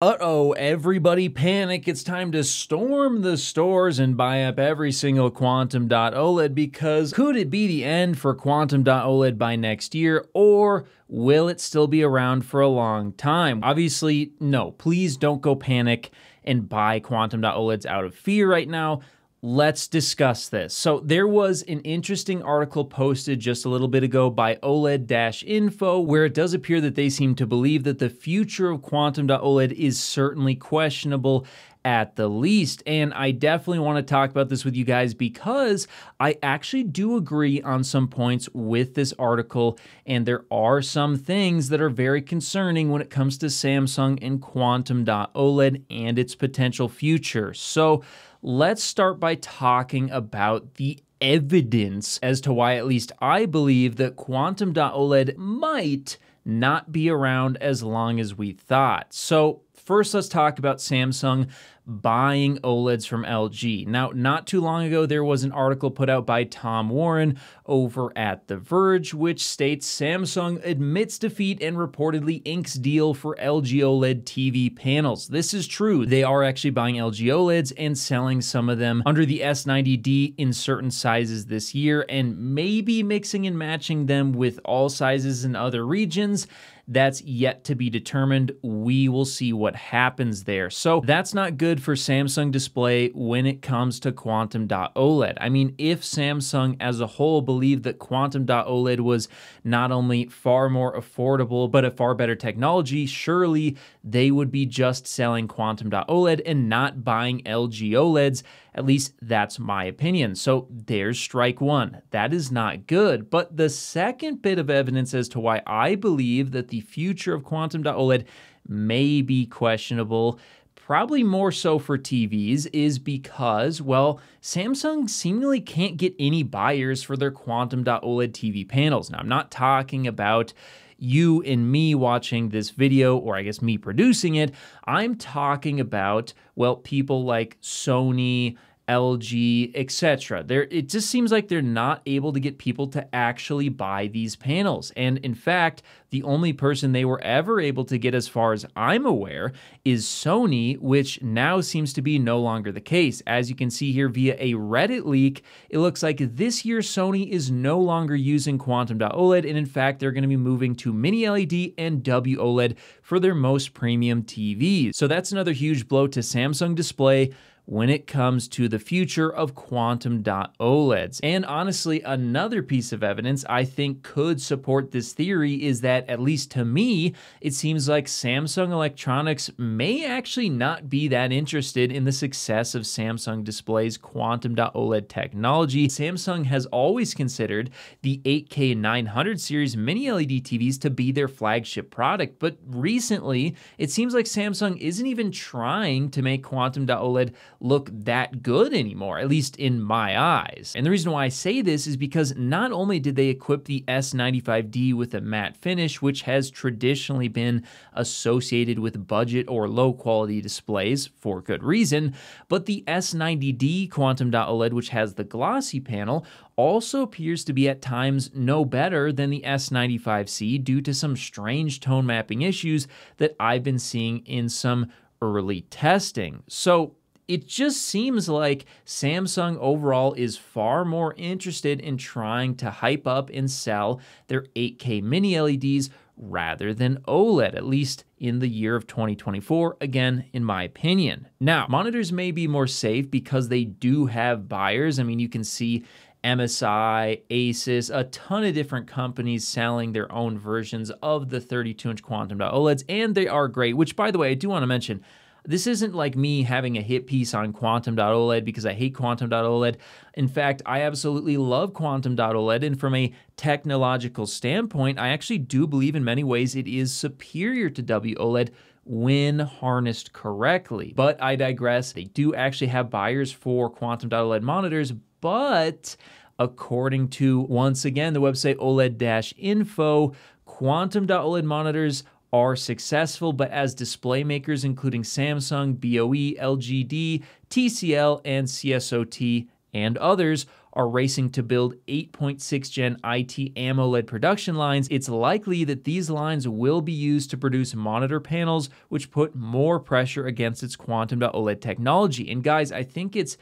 Uh-oh, everybody panic. It's time to storm the stores and buy up every single Quantum.OLED because could it be the end for Quantum.OLED by next year, or will it still be around for a long time? Obviously, no. Please don't go panic and buy Quantum.OLEDs out of fear right now. Let's discuss this. So there was an interesting article posted just a little bit ago by OLED-Info where it does appear that they seem to believe that the future of Quantum.OLED is certainly questionable at the least. And I definitely want to talk about this with you guys because I actually do agree on some points with this article, and there are some things that are very concerning when it comes to Samsung and Quantum.OLED and its potential future. So let's start by talking about the evidence as to why at least I believe that Quantum.OLED might not be around as long as we thought. So first, let's talk about Samsung buying OLEDs from LG. Now, not too long ago, there was an article put out by Tom Warren over at The Verge, which states Samsung admits defeat and reportedly inks deal for LG OLED TV panels. This is true. They are actually buying LG OLEDs and selling some of them under the S90D in certain sizes this year, and maybe mixing and matching them with all sizes in other regions. That's yet to be determined. We will see what happens there. So that's not good for Samsung Display when it comes to Quantum.OLED. I mean, if Samsung as a whole believed that Quantum.OLED was not only far more affordable, but a far better technology, surely they would be just selling Quantum.OLED and not buying LG OLEDs. At least that's my opinion. So there's strike one. That is not good. But the second bit of evidence as to why I believe that the future of Quantum.OLED may be questionable, probably more so for TVs, is because, well, Samsung seemingly can't get any buyers for their Quantum.OLED TV panels. Now, I'm not talking about you and me watching this video, or I guess me producing it. I'm talking about, well, people like Sony, LG, etc. It just seems like they're not able to get people to actually buy these panels. And in fact, the only person they were ever able to get, as far as I'm aware, is Sony, which now seems to be no longer the case. As you can see here via a Reddit leak, it looks like this year Sony is no longer using Quantum.OLED, and in fact, they're going to be moving to Mini LED and WOLED for their most premium TVs. So that's another huge blow to Samsung Display when it comes to the future of Quantum.OLEDs. And honestly, another piece of evidence I think could support this theory is that, at least to me, it seems like Samsung Electronics may actually not be that interested in the success of Samsung Display's Quantum.OLED technology. Samsung has always considered the 8K 900 series mini LED TVs to be their flagship product, but recently it seems like Samsung isn't even trying to make Quantum.OLED look that good anymore, at least in my eyes. And the reason why I say this is because not only did they equip the S95D with a matte finish, which has traditionally been associated with budget or low quality displays for good reason, but the S90D Quantum.OLED, which has the glossy panel, also appears to be at times no better than the S95C due to some strange tone mapping issues that I've been seeing in some early testing. So it just seems like Samsung overall is far more interested in trying to hype up and sell their 8K mini LEDs rather than OLED, at least in the year of 2024, again, in my opinion. Now, monitors may be more safe because they do have buyers. I mean, you can see MSI, Asus, a ton of different companies selling their own versions of the 32-inch Quantum.OLEDs, and they are great, which, by the way, I do want to mention, this isn't like me having a hit piece on Quantum.OLED because I hate Quantum.OLED. In fact, I absolutely love Quantum.OLED, and from a technological standpoint, I actually do believe in many ways it is superior to WOLED when harnessed correctly. But I digress. They do actually have buyers for Quantum.OLED monitors, but according to, once again, the website OLED-Info, Quantum.OLED monitors are successful, but as display makers including Samsung, BOE, LGD, TCL, and CSOT, and others are racing to build 8.6 Gen IT AMOLED production lines, it's likely that these lines will be used to produce monitor panels, which put more pressure against its Quantum.OLED technology. And guys, I think it's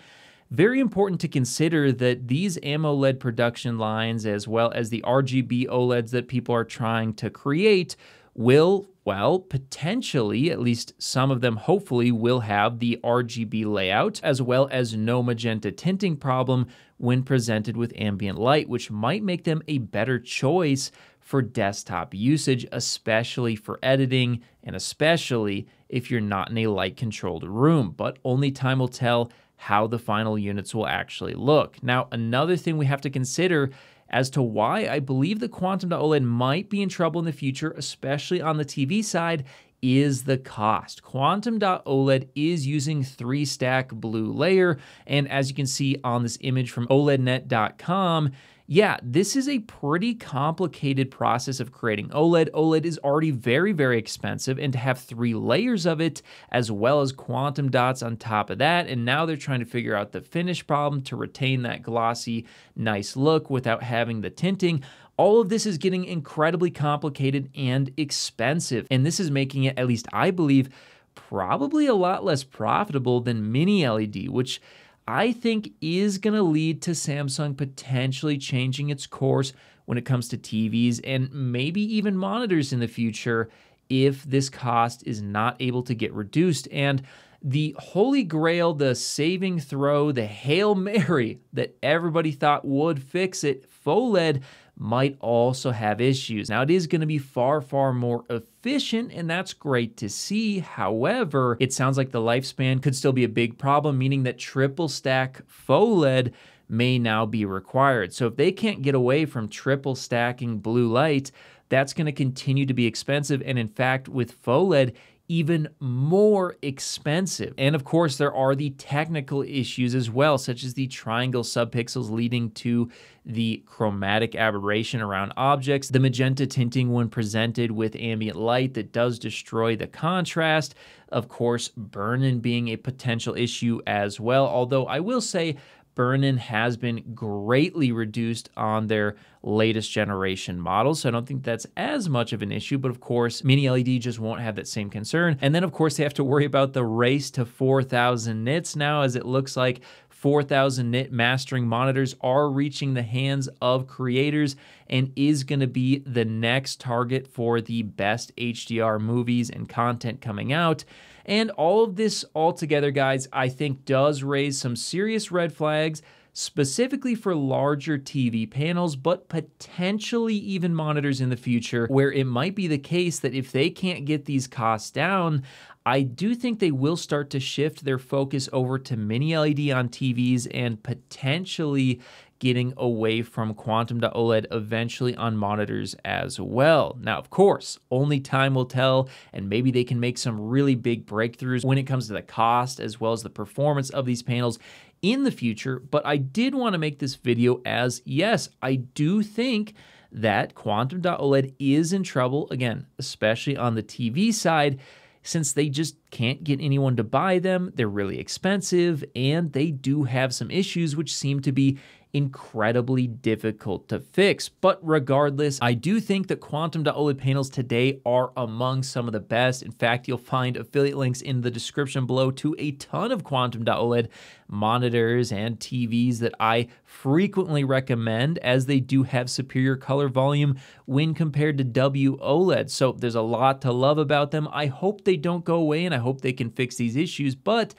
very important to consider that these AMOLED production lines, as well as the RGB OLEDs that people are trying to create, will, well, potentially, at least some of them hopefully, will have the RGB layout, as well as no magenta tinting problem when presented with ambient light, which might make them a better choice for desktop usage, especially for editing, and especially if you're not in a light-controlled room. But only time will tell how the final units will actually look. Now, another thing we have to consider as to why I believe the Quantum.OLED might be in trouble in the future, especially on the TV side, is the cost. Quantum.OLED is using 3-stack blue layer, and as you can see on this image from OLEDnet.com, yeah, this is a pretty complicated process of creating OLED. OLED is already very, very expensive, and to have 3 layers of it, as well as quantum dots on top of that, and now they're trying to figure out the finish problem to retain that glossy, nice look without having the tinting. All of this is getting incredibly complicated and expensive, and this is making it, at least I believe, probably a lot less profitable than mini LED, which I think is going to lead to Samsung potentially changing its course when it comes to TVs and maybe even monitors in the future if this cost is not able to get reduced. And the holy grail, the saving throw, the Hail Mary that everybody thought would fix it, PHOLED, might also have issues. Now, it is going to be far, far more efficient, and that's great to see. However, it sounds like the lifespan could still be a big problem, meaning that triple stack PHOLED may now be required. So if they can't get away from triple stacking blue light, that's going to continue to be expensive, and in fact, with PHOLED, even more expensive. And of course, there are the technical issues as well, such as the triangle subpixels leading to the chromatic aberration around objects, the magenta tinting when presented with ambient light that does destroy the contrast, of course, burn-in being a potential issue as well, although I will say burn-in has been greatly reduced on their latest generation models, so I don't think that's as much of an issue, but of course, mini LED just won't have that same concern. And then of course, they have to worry about the race to 4,000 nits now, as it looks like 4,000 nit mastering monitors are reaching the hands of creators and is going to be the next target for the best HDR movies and content coming out. And all of this altogether, guys, I think does raise some serious red flags, specifically for larger TV panels, but potentially even monitors in the future, where it might be the case that if they can't get these costs down, I do think they will start to shift their focus over to mini LED on TVs and potentially getting away from Quantum.OLED eventually on monitors as well. Now, of course, only time will tell, and maybe they can make some really big breakthroughs when it comes to the cost as well as the performance of these panels in the future. But I did want to make this video as, yes, I do think that Quantum.OLED is in trouble, again, especially on the TV side, since they just can't get anyone to buy them. They're really expensive, and they do have some issues which seem to be incredibly difficult to fix. But regardless, I do think that Quantum.OLED panels today are among some of the best. In fact, you'll find affiliate links in the description below to a ton of Quantum.OLED monitors and TVs that I frequently recommend, as they do have superior color volume when compared to WOLED. So there's a lot to love about them. I hope they don't go away, and I hope they can fix these issues, but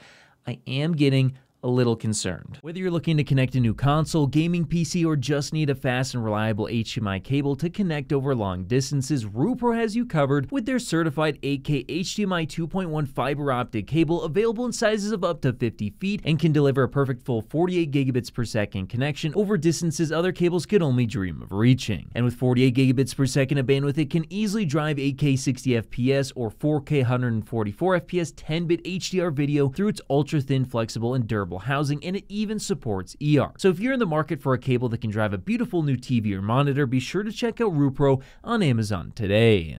I am getting a little concerned. Whether you're looking to connect a new console, gaming PC, or just need a fast and reliable HDMI cable to connect over long distances, Rupro has you covered with their certified 8K HDMI 2.1 fiber optic cable, available in sizes of up to 50 feet and can deliver a perfect full 48 gigabits per second connection over distances other cables could only dream of reaching. And with 48 gigabits per second of bandwidth, it can easily drive 8K 60 FPS or 4K 144 FPS 10-bit HDR video through its ultra-thin, flexible, and durable housing, and it even supports ER. So if you're in the market for a cable that can drive a beautiful new TV or monitor, be sure to check out Rupro on Amazon today.